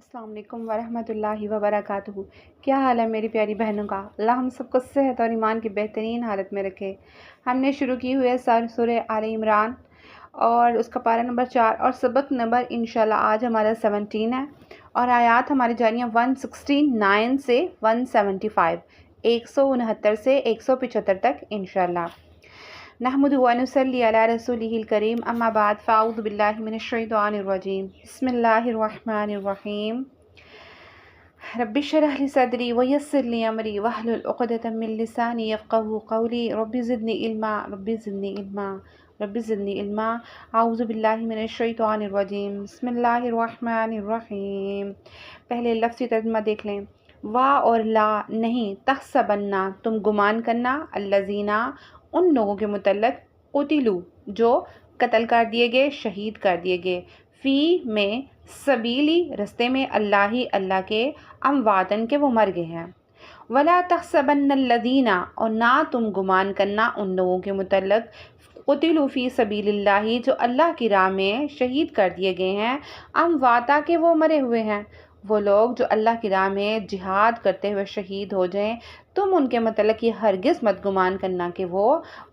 अस्सलाम वालेकुम वरहमतुल्लाहि वबरकातुहू। क्या हाल है मेरी प्यारी बहनों का। अल्लाह हम सबको सेहत और ईमान की बेहतरीन हालत में रखे। हमने शुरू की हुई है सूरह आले इमरान और उसका पारा नंबर 4 और सबक नंबर इंशाल्लाह आज हमारा 17 है और आयात हमारी जा रही हैं 169 से 175, 169 से 175 तक इंशाल्लाह। नहमदु व नुसल्ली अला रसूलिहिल करीम अम्मा बाद फ़ाऊज़ु बिल्लाहि मिनश शैतानिर रजीम बिस्मिल्लाहिर रहमानिर रहीम रब्बि इश्रह ली सदरी व यस्सिर ली अमरी वहलुल उक़दतम मिन लिसानी यफ़क़हू क़ौली रब्बि ज़िदनी इल्मा रब्बि ज़िदनी इल्मा रब्बि ज़िदनी इल्मा आऊज़ु बिल्लाहि मिनश शैतानिर रजीम बिस्मिल्लाहिर रहमानिर रहीम। पहले लफ्ज़ी तर्जुमा देख लें। वाह और ला नहीं, तहसबन्ना तुम गुमान करना, अल्लज़ीना उन लोगों के मुतल्लक़ क़ुतिलू जो कत्ल कर दिए गए, शहीद कर दिए गए, फ़ी में सबीली रस्ते में, अल्लाह के, अमवातन के वो मर गए हैं। वला तहसबन्नल्लज़ीना और ना तुम गुमान करना उन लोगों के मुतल्लक़ क़ुतिलू फ़ी सबीलिल्लाहि जो अल्लाह की राह में शहीद कर दिए गए हैं, अमवाता के वो मरे हुए हैं। वो लोग जो अल्लाह की राह में जिहाद करते हुए शहीद हो जाएं, तुम उनके मतलब ये हरगिज़ मत गुमान करना कि वो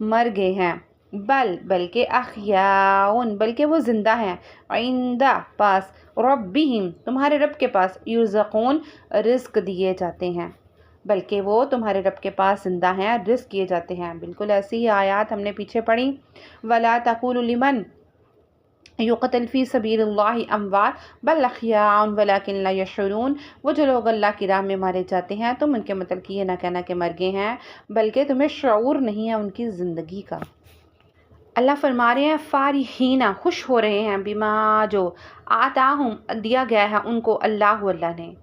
मर गए हैं। बल्कि अहयाउन बल्कि वो ज़िंदा हैं, इंदा पास, रब्बिहिम तुम्हारे रब के पास, युरज़क़ून रिज़्क़ दिए जाते हैं, बल्कि वो तुम्हारे रब के पास ज़िंदा हैं, रिज़्क़ किए जाते हैं। बिल्कुल ऐसी ही आयत हमने पीछे पढ़ी। वला तक़ूलू लिमन युक़तल फ़ी सबीलिल्लाहि अमवात बल अहयाउन वलाकिन ला यशऊरून वो जो लोग अल्लाह की राह में मारे जाते हैं तुम उनके मतलब कि ये ना कहना कि मर गए हैं, बल्कि तुम्हें शऊर नहीं है उनकी ज़िंदगी का। अल्लाह फरमा रहे हैं फ़ारिहीना खुश हो रहे हैं, बिमा जो आताहुम दिया गया है उनको अल्लाह ने,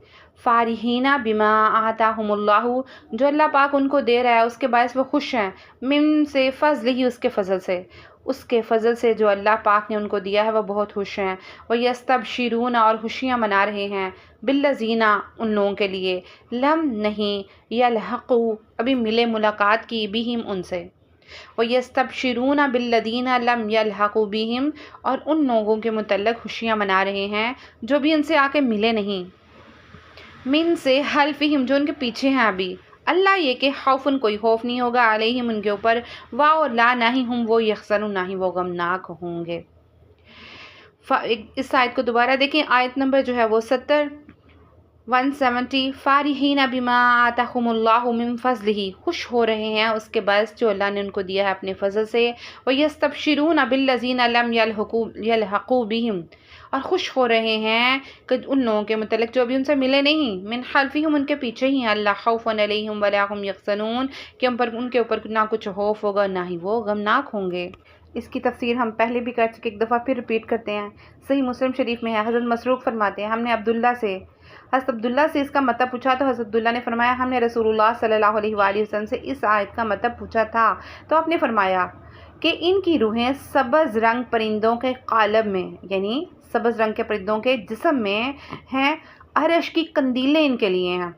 फ़ारिहीना बिमा आताहुमुल्लाहु जो अल्लाह पाक उनको दे रहा है उसके बायस वो खुश हैं, मिन से फ़ज़ल ही उसके फ़ज़ल से जो अल्लाह पाक ने उनको दिया है वो बहुत खुश हैं। वह यस्तबशिरून और खुशियाँ मना रहे हैं, बिल्लज़ीना उन लोगों के लिए, लम नहीं यलहक़ू अभी मिले मुलाकात की, बिहिम उनसे, व यस्तबशिरून बिल्लज़ीना लम यलहक़ू बिहिम और उन लोगों के मुतल्लिक़ खुशियाँ मना रहे हैं जो भी उनसे आके मिले नहीं, मिन से हल्फ़िहिम जो उनके पीछे हैं अभी, अल्लाह ये कि खौफुन कोई खौफ नहीं होगा, अलैहिम उनके ऊपर, वा और ला नहीं हम वो यहज़नून नहीं वो गमनाक होंगे। इस आयत को दोबारा देखें। आयत नंबर जो है वो 170 फ़ारिहीना बिमा आताहुमुल्लाहु मिन फ़ज़लिही खुश हो रहे हैं उसके बस जो अल्लाह ने उनको दिया है अपने फ़ज़ल से, व यस्तबशिरून बिल्लज़ीना लम यलहक़ू बिहिम और खुश हो रहे हैं कि उन लोगों के मतलब जो अभी उनसे मिले नहीं, मिन खल्फ़िहिम उनके पीछे ही हैं, अल्लाह खौफ़ुन अलैहिम वला हुम यहज़नून कि उनके ऊपर ना कुछ खौफ होगा ना ही वो गमनाक होंगे। इसकी तफसीर हम पहले भी कर चुके, एक दफ़ा फिर रिपीट करते हैं। सही मुस्लिम शरीफ में है, हज़रत मसरूक़ फरमाते हैं हमने हज़रत अब्दुल्ला से इसका मतलब पूछा तो हज़रत अब्दुल्ला ने फरमाया हमने रसूलुल्लाह सल्लल्लाहु अलैहि वसल्लम से इस आयत का मतलब पूछा था तो आपने फरमाया कि इनकी रूहें सब्ज़ रंग परिंदों के क़ालब में, यानी सब्ज़ रंग के परिंदों के जिस्म में हैं, अरश की कंदीलें इनके लिए हैं,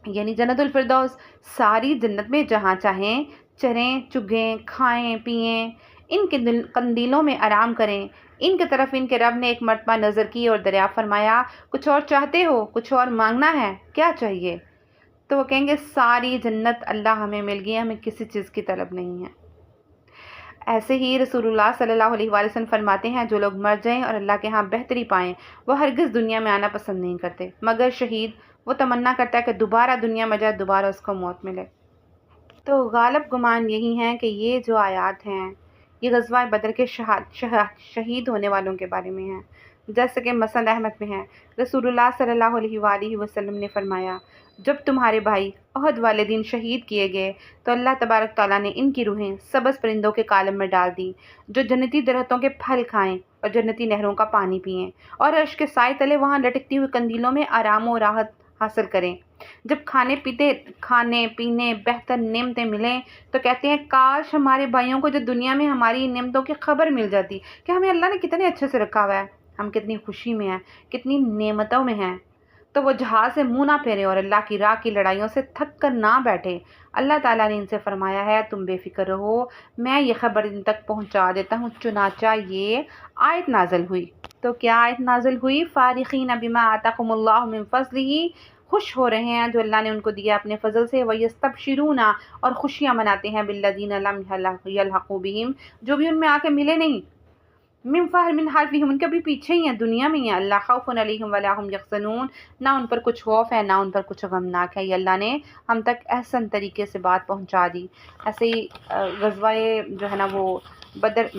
यानी जन्नतुल फिरदौस, सारी जन्नत में जहाँ चाहें चरें चुगें खाएं पिएं, इन कंदीलों में आराम करें। इनके तरफ इनके रब ने एक मरतबा नज़र की और दरिया फरमाया कुछ और चाहते हो, कुछ और मांगना है, क्या चाहिए? तो वो कहेंगे सारी जन्नत अल्लाह हमें मिल गई, हमें किसी चीज़ की तलब नहीं है। ऐसे ही रसूलुल्लाह सल्लल्लाहु अलैहि वसल्लम फरमाते हैं जो लोग मर जाएं और अल्लाह के यहाँ बेहतरी पाएं वो हरगिज़ दुनिया में आना पसंद नहीं करते, मगर शहीद वो तमन्ना करता है कि दोबारा दुनिया में जाए, दोबारा उसको मौत मिले। तो गालिब गुमान यही है कि ये जो आयात हैं ये ग़ज़वा बदर के शहीद होने वालों के बारे में हैं। जैसे कि मसनद अहमद में है, रसूलुल्लाह सल्लल्लाहु अलैहि वसल्लम ने फरमाया जब तुम्हारे भाई अहद वाले दिन शहीद किए गए तो अल्लाह तबारक तआला ने इनकी रूहें सब्ज़ परिंदों के कालम में डाल दी जो जन्नती दरख्तों के फल खाएं और जन्नती नहरों का पानी पिएं और अर्श के साए तले वहाँ लटकती हुई कंदीलों में आराम और राहत हासिल करें। जब खाने पीने बेहतर नेमतें मिलें तो कहते हैं काश हमारे भाइयों को जो दुनिया में हमारी नेमतों की खबर मिल जाती कि हमें अल्लाह ने कितने अच्छे से रखा हुआ है, हम कितनी खुशी में हैं, कितनी नेमतों में हैं। तो वो जहाज़ से मुँह ना फेरें और अल्लाह की राह की लड़ाइयों से थक कर ना बैठें। अल्लाह ताला ने इनसे फरमाया है, तुम बेफ़िक्र रहो, मैं ये ख़बर इन तक पहुँचा देता हूँ। चुनाचा ये आयत नाज़िल हुई। तो क्या आयत नाज़िल हुई? फ़ारिख़ीन बिमा आताकुमुल्लाहु मिन फ़ज़लिही, खुश हो रहे हैं जो अल्लाह ने उनको दिया अपने फ़ज़ल से। वयस्तबशिरूना, और खुशियाँ मनाते हैं बिल्लज़ीना लम यल्हक़ू बिहिम, जो भी उनमें आके मिले नहीं। मिन हल्फिहिम, उनके भी पीछे ही हैं, दुनिया में ही हैं। अल्लाह खौफुन अलैहिम वला हुम यहज़नून, ना उन पर कुछ खौफ है ना उन पर कुछ गमनाक है। ये अल्लाह ने हम तक एहसन तरीके से बात पहुंचा दी। ऐसे ही ग़ज़वाए जो है ना वो बदर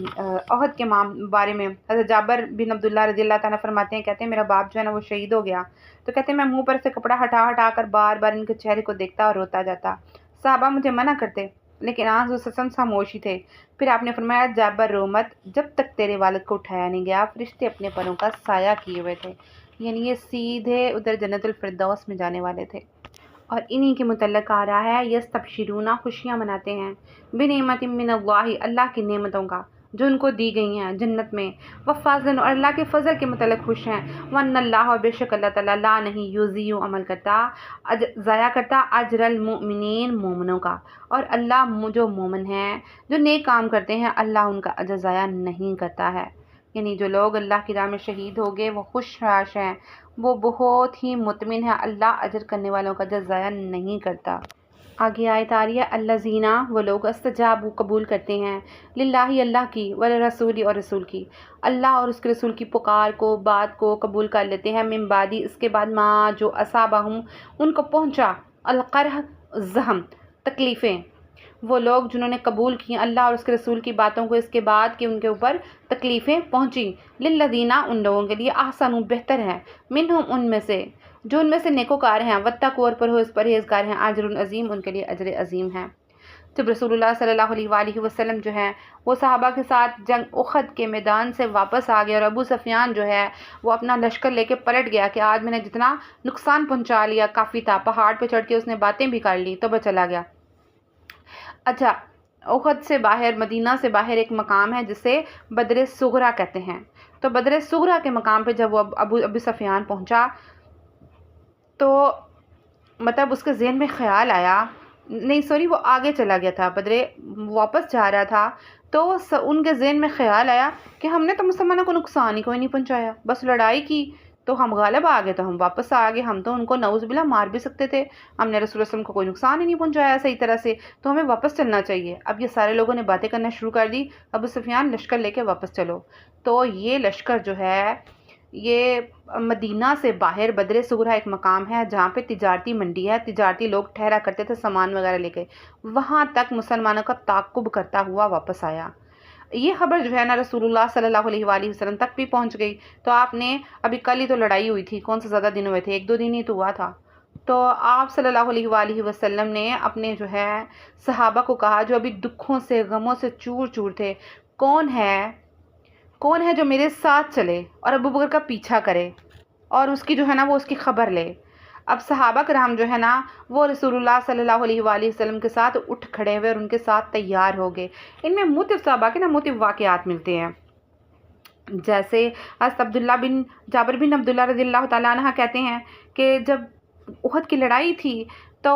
ओहद के बारे में हज़रत जाबिर बिन अब्दुल्लाह रज़ियल्लाहु ताला फरमाते हैं, कहते हैं मेरा बाप जो है ना वो शहीद हो गया, तो कहते हैं मैं मुँह पर से कपड़ा हटा हटा कर बार बार इनके चेहरे को देखता और रोता जाता। सहाबा मुझे मना करते, लेकिन आज उस ससन खामोशी थे। फिर आपने फरमाया, जाबर रो मत, जब तक तेरे वालिद को उठाया नहीं गया। फरिश्ते अपने परों का साया किए हुए थे, यानी ये सीधे उधर जन्नतुल फिरदौस में जाने वाले थे। और इन्हीं के मुतल्लिक़ आ रहा है, यस्तबशिरूना, खुशियाँ मनाते हैं, बिनिअमतिम मिनल्लाहि, अल्लाह की नेमतों का जो उनको दी गई हैं जन्नत में। वफ़ाज़लन, और अल्लाह के फ़ज़ल के मुतल्लिक़ खुश हैं। वन्नल्लाह, और बेशक अल्लाह ताला ला नहीं युज़ियु, अमल करता ज़ाया करता अजरल मुमिनीन, मोमिनों का। और अल्लाह जो मोमिन हैं जो नेक काम करते हैं, अल्लाह उनका अजर ज़ाया नहीं करता है। यानी जो लोग अल्लाह की राह में शहीद हो गए वो खुश राश हैं, वो बहुत ही मुतमिन है, अल्लाह अजर करने वालों का अजर ज़ाया नहीं करता। आगे आयत आ रही है, अल्लज़ीना, वो लोग अस्तजाबू, कबूल करते हैं, लिल्लाही, अल्लाह की, व रसूली, और रसूल की, अल्लाह और उसके रसूल की पुकार को, बात को कबूल कर लेते हैं। मिन बादी, इसके बाद, माँ जो असाबहुम, उनको पहुँचा, अलक़रह, ज़हम, तकलीफ़ें। वो लोग जिन्होंने कबूल की अल्लाह और उसके रसूल की बातों को, इसके बाद कि उनके ऊपर तकलीफ़ें पहुँची। लिल्लज़ीना, उन लोगों के लिए, ahsanu, बेहतर है, मिनहुम, उनमें से, जो उनमें से नेकोकार हैं, वत्तक़ू, और परहेज़गार हैं, अजरुन अज़ीम, उनके लिए अजर अज़ीम है। जब रसूलुल्लाह सल्लल्लाहु अलैहि वसल्लम जो हैं वो सहाबा के साथ जंग उहद के मैदान से वापस आ गए, और अबू सफियान जो है वो अपना लश्कर लेके पलट गया कि आज मैंने जितना नुकसान पहुंचा लिया काफ़ी था। पहाड़ पे चढ़ के उसने बातें भी कर ली तो बस चला गया। अच्छा, उहद से बाहर, मदीना से बाहर एक मकाम है जिसे बदर सुगरा कहते हैं। तो बदर सुगरा के मकाम पे जब वो अबू सफियान पहुंचा तो मतलब उसके ज़हन में ख़्याल आया, नहीं सॉरी, वो आगे चला गया था, बदरे वापस जा रहा था, तो उनके ज़हन में ख़्याल आया कि हमने तो मुसलमानों को नुकसान ही कोई नहीं पहुंचाया, बस लड़ाई की तो हम गालिब आ गए, तो हम वापस आ गए, हम तो उनको नऊज़ुबिल्लाह मार भी सकते थे, हमने रसूल सल्लल्लाहु अलैहि वसल्लम को कोई नुकसान ही नहीं पहुंचाया सही तरह से, तो हमें वापस चलना चाहिए। अब ये सारे लोगों ने बातें करना शुरू कर दी, अबू सुफियान लश्कर लेके वापस चलो। तो ये लश्कर जो है ये मदीना से बाहर बदर सुगरा एक मकाम है जहाँ पे तिजारती मंडी है, तिजारती लोग ठहरा करते थे सामान वगैरह लेके, वहाँ तक मुसलमानों का ताक़ुब करता हुआ वापस आया। ये खबर जो है ना रसूलुल्लाह सल्लल्लाहु अलैहि वसल्लम तक भी पहुँच गई। तो आपने अभी कल ही तो लड़ाई हुई थी, कौन सा ज़्यादा दिन हुए थे, 1-2 दिन ही तो हुआ था। तो आप सल्लल्लाहु अलैहि वसल्लम ने अपने जो है सहाबा को कहा जो अभी दुखों से गमों से चूर चूर थे, कौन है जो मेरे साथ चले और अबू बकर का पीछा करे और उसकी जो है ना वो उसकी खबर ले। अब सहाबा कराम जो है ना वो रसूलुल्लाह सल्लल्लाहु अलैहि वसल्लम के साथ उठ खड़े हुए और उनके साथ तैयार हो गए। इनमें मुतफ़ सहाबा के ना मुतफ़ वाक़यात मिलते हैं। जैसे हज़रत जाबिर बिन अब्दुल्लाह रज़ियल्लाहु ताला अन्हा कहते हैं कि जब उहद की लड़ाई थी तो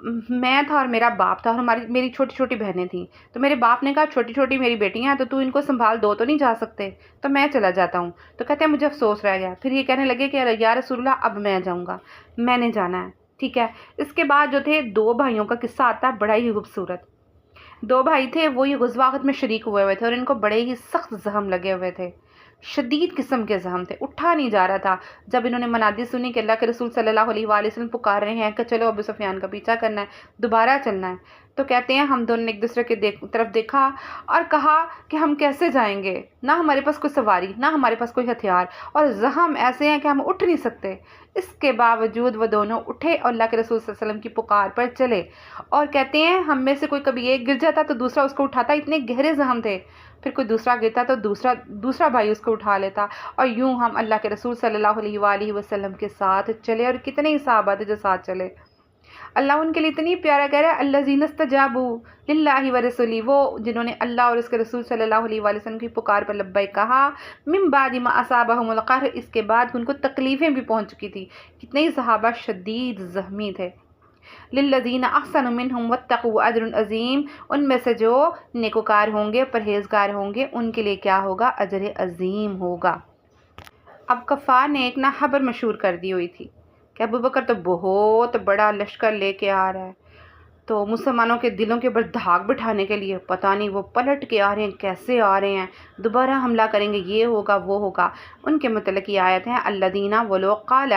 मैं था और मेरा बाप था और मेरी छोटी छोटी बहनें थीं। तो मेरे बाप ने कहा छोटी छोटी मेरी बेटियां हैं तो तू इनको संभाल, दो तो नहीं जा सकते, तो मैं चला जाता हूँ। तो कहते हैं मुझे अफसोस रह गया। फिर ये कहने लगे कि या रसूलल्लाह अब मैं जाऊँगा, मैंने जाना है, ठीक है। इसके बाद जो थे 2 भाइयों का किस्सा आता है, बड़ा ही खूबसूरत। 2 भाई थे, वो ये ग़ज़वा में शरीक हुए थे और इनको बड़े ही सख्त ज़ख्म लगे हुए थे, शदीद किस्म के ज़ख्म थे, उठा नहीं जा रहा था। जब इन्होंने मनादी सुनी कि अल्लाह के रसूल सल्लल्लाहु अलैहि वसल्लम पुकार रहे हैं कि चलो अबू सुफियान का पीछा करना है, दोबारा चलना है, तो कहते हैं हम दोनों ने एक दूसरे के तरफ देखा और कहा कि हम कैसे जाएंगे, ना हमारे पास कोई सवारी, ना हमारे पास कोई हथियार, और ज़ख्म ऐसे हैं कि हम उठ नहीं सकते। इसके बावजूद वो दोनों उठे और अल्लाह के रसूल सल्लल्लाहु अलैहि वसल्लम की पुकार पर चले। और कहते हैं हम में से कोई कभी एक गिर जाता तो दूसरा उसको उठाता, इतने गहरे ज़ख्म थे। फिर कोई दूसरा गिरता तो दूसरा भाई उसको उठा लेता, और यूं हम अल्लाह के रसूल सल्लल्लाहु अलैहि वसल्लम के साथ चले। और कितने ही सहाबा थे जो साथ चले। اللہ ان کے لیے اتنی پیارا کہہ رہا ہے الذین استجابوا للہ و رسولی، وہ جنہوں نے اللہ اور اس کے رسول صلی اللہ علیہ وآلہ وسلم کی پکار پر لبیک کہا، من بعد ما اصابہم القرح، اس کے بعد ان کو تکلیفیں بھی پہنچ چکی تھی، کتنے ہی صحابہ شدید زخمی تھے۔ للذین احسنوا منہم واتقوا اجر عظیم، ان میں سے جو نیکوکار ہوں گے، پرہیزگار ہوں گے، ان کے لیے کیا ہوگا؟ اجر عظیم ہوگا۔ اب کفار نے ایک خبر مشہور کر دی ہوئی تھی کہ ابو بکر تو بہت بڑا لشکر لے کے آ رہا ہے، تو مسلمانوں کے دلوں کے اوپر دھاگ بٹھانے کے لیے پتہ نہیں وہ پلٹ کے آ رہے ہیں، کیسے آ رہے ہیں، دوبارہ حملہ کریں گے، یہ ہوگا وہ ہوگا۔ ان کے متعلق یہ آیت ہے الذین، وہ لوگ، قال،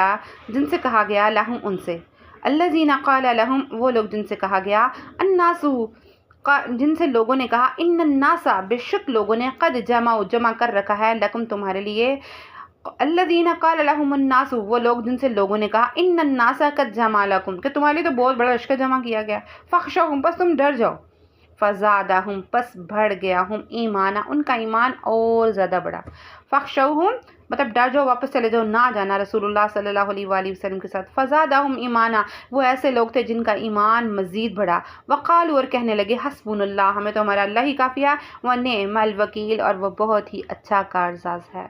جن سے کہا گیا، لہم، ان سے، الذین قال لہم، وہ لوگ جن سے کہا گیا، الناس، جن سے لوگوں نے کہا، ان الناس، بے شک لوگوں نے، قد جمع کر رکھا ہے، لکم، تمہارے لیے، الذین قال لهم الناس، وہ لوگ جن سے لوگوں نے کہا، ان الناس قد جمع لکم، کہ تمہارے لیے تو بہت بڑا لشکر جمع کیا گیا، فخشوہم، پس تم ڈر جاؤ، فزادہم، پس بڑھ گیا، ہم ایمانا، ان کا ایمان اور زیادہ بڑھا، فخشوہم مطلب ڈر جاؤ، واپس چلے جاؤ، نہ جانا رسول اللہ صلی اللہ علیہ وآلہ وسلم کے ساتھ، فزادہم ایمانا، وہ ایسے لوگ تھے جن کا ایمان مزید بڑھا، وقالوا، اور کہنے لگے، حسبنا اللہ، ہمیں تو ہمارا اللہ ہی کافی ہے، ونعم الوکیل، اور وہ بہت ہی اچھا کارساز ہے۔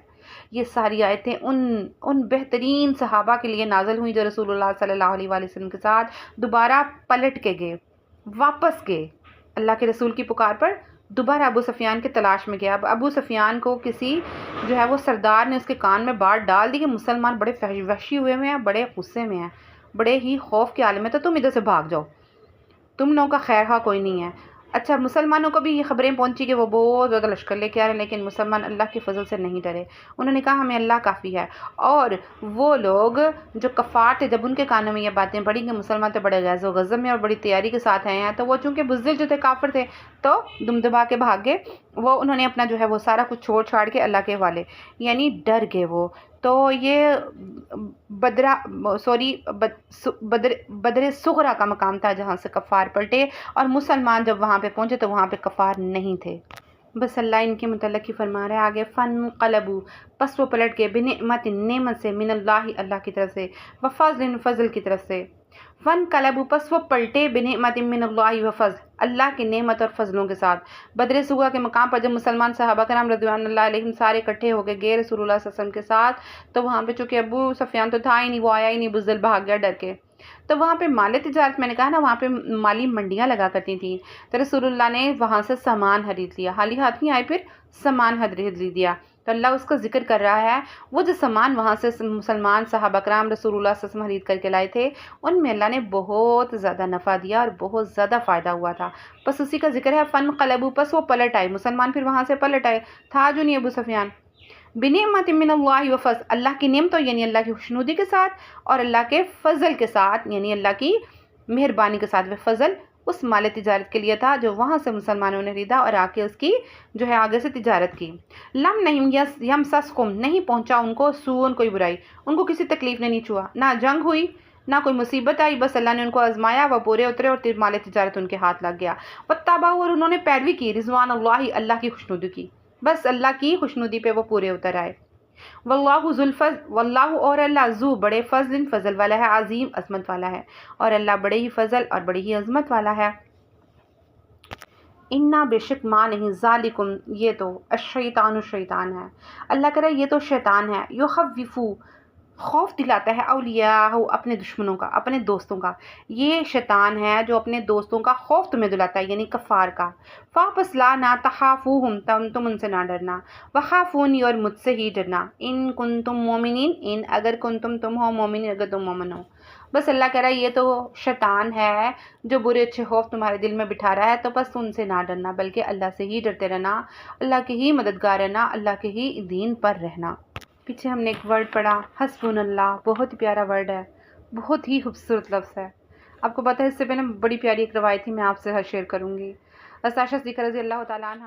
یہ ساری آیتیں ان بہترین صحابہ کے لیے نازل ہوئیں جو رسول اللہ صلی اللہ علیہ وآلہ وسلم کے ساتھ دوبارہ پلٹ کے گئے، واپس گئے، اللہ کے رسول کی پکار پر دوبارہ ابو سفیان کے تلاش میں گیا۔ اب ابو سفیان کو کسی جو ہے وہ سردار نے اس کے کان میں بات ڈال دی کہ مسلمان بڑے وحشی ہوئے ہیں، بڑے غصے میں ہیں، بڑے ہی خوف کے عالم میں، تو تم ادھر سے بھاگ جاؤ، تم لوگوں کا خیر خواہ کوئی نہیں ہے۔ اچھا، مسلمانوں کو بھی یہ خبریں پہنچی کہ وہ بہت زیادہ لشکر لے کے آ رہے ہیں، لیکن مسلمان اللہ کے فضل سے نہیں ڈرے، انہوں نے کہا ہمیں اللہ کافی ہے۔ اور وہ لوگ جو کفار تھے، جب ان کے کانوں میں یہ باتیں پڑی کہ مسلمان تو بڑے غیظ و غضب میں اور بڑی تیاری کے ساتھ آئے ہیں، تو وہ چونکہ بزدل جو تھے، کافر تھے، تو دم دبا کے بھاگ گئے، وہ انہوں نے اپنا جو ہے وہ سارا کچھ چھوڑ چھاڑ کے اللہ کے حوالے، یعنی ڈر گئے وہ۔ تو یہ بدر صغرا کا مقام تھا جہاں سے کفار پلٹے، اور مسلمان جب وہاں پہ پہنچے تو وہاں پہ کفار نہیں تھے۔ بس اللہ ان کے متعلق ہی فرما رہا ہے آگے، فانقلبوا، پس وہ پلٹ گئے، بنعمت، نعمت سے، من اللہ، اللہ کی طرف سے، وفضل، فضل کی طرف سے، فانقلبوا، پس وہ پلٹے، بنعمت من اللہ وفضل، اللہ کی نعمت اور فضلوں کے ساتھ۔ بدر صغرا کے مقام پر جب مسلمان صحابہ کرام رضوان اللہ علیہم سارے اکٹھے ہو گئے رسول اللہ صلی اللہ علیہ وسلم کے ساتھ، تو وہاں پہ چونکہ ابو سفیان تو تھا ہی نہیں، وہ آیا ہی نہیں، بزدل بھاگ گیا ڈر کے، تو وہاں پہ مال تجارت، میں نے کہا نا وہاں پہ مالی منڈیاں لگا کرتی تھیں، تو رسول اللہ نے وہاں سے سامان خرید لیا، خالی ہاتھ نہیں آئے، پھر سامان خرید لیا۔ تو اللہ اس کا ذکر کر رہا ہے، وہ جو سامان وہاں سے مسلمان صحابہ کرام رسول اللہ صلی اللہ علیہ وسلم خرید کر کے لائے تھے، ان میں اللہ نے بہت زیادہ نفع دیا اور بہت زیادہ فائدہ ہوا تھا، بس اسی کا ذکر ہے، فانقلبوا، پس وہ پلٹ آئے، مسلمان پھر وہاں سے پلٹ آئے، تھا جو نہیں ابو سفیان، بنعمت من اللہ وفضل، اللہ کی نعمتوں یعنی اللہ کی خوشنودی کے ساتھ، اور اللہ کے فضل کے ساتھ یعنی اللہ کی مہربانی کے ساتھ، وہ فضل اس مال تجارت کے لیے تھا جو وہاں سے مسلمانوں نے خریدا اور آ کے اس کی جو ہے آگے سے تجارت کی۔ لم نہیں یمسسکم، نہیں پہنچا ان کو سوء، کوئی برائی، ان کو کسی تکلیف نے نہیں چھوا، نہ جنگ ہوئی، نہ کوئی مصیبت آئی، بس اللہ نے ان کو آزمایا، وہ پورے اترے اور مال تجارت ان کے ہاتھ لگ گیا، واتبعوا، اور انہوں نے پیروی کی، رضوان اللہ، اللہ کی خوشنودی کی، بس اللہ کی خوشنودی پہ وہ پورے اتر آئے۔ واللہ ذو الفضل، واللہ، اور اللہ، ذو، بڑے، فضل، فضل والا ہے، عظیم، عظمت والا ہے، اور اللہ بڑے ہی فضل اور بڑی ہی عظمت والا ہے۔ انا، بے شک، ماں نہیں، ذالکم، یہ تو، الشیطان، شیطان ہے، اللہ کہہ رہا ہے یہ تو شیطان ہے، یخوفو، خوف دلاتا ہے، اولیاء، اپنے دشمنوں کا، اپنے دوستوں کا، یہ شیطان ہے جو اپنے دوستوں کا خوف تمہیں دلاتا ہے، یعنی کفار کا، واپس لا، نہ تخافوہم، تم ان سے نہ ڈرنا، وخافونی، اور مجھ سے ہی ڈرنا، ان کنتم مومنین، ان اگر کنتم، تم ہو، مومنین، اگر تم مومن ہو۔ بس اللہ کہہ رہا ہے یہ تو شیطان ہے جو برے اچھے خوف تمہارے دل میں بٹھا رہا ہے، تو بس ان سے نہ ڈرنا، بلکہ اللہ سے ہی ڈرتے رہنا، اللہ کے ہی مددگار رہنا، اللہ کے ہی دین پر رہنا۔ پیچھے ہم نے ایک ورڈ پڑھا، حسبنا اللہ، بہت ہی پیارا ورڈ ہے، بہت ہی خوبصورت لفظ ہے۔ آپ کو پتہ ہے اس سے پہلے بڑی پیاری ایک روایت تھی، میں آپ سے شیئر کروں گی۔ عائشہ صدیقہ رضی اللہ تعالیٰ عنہ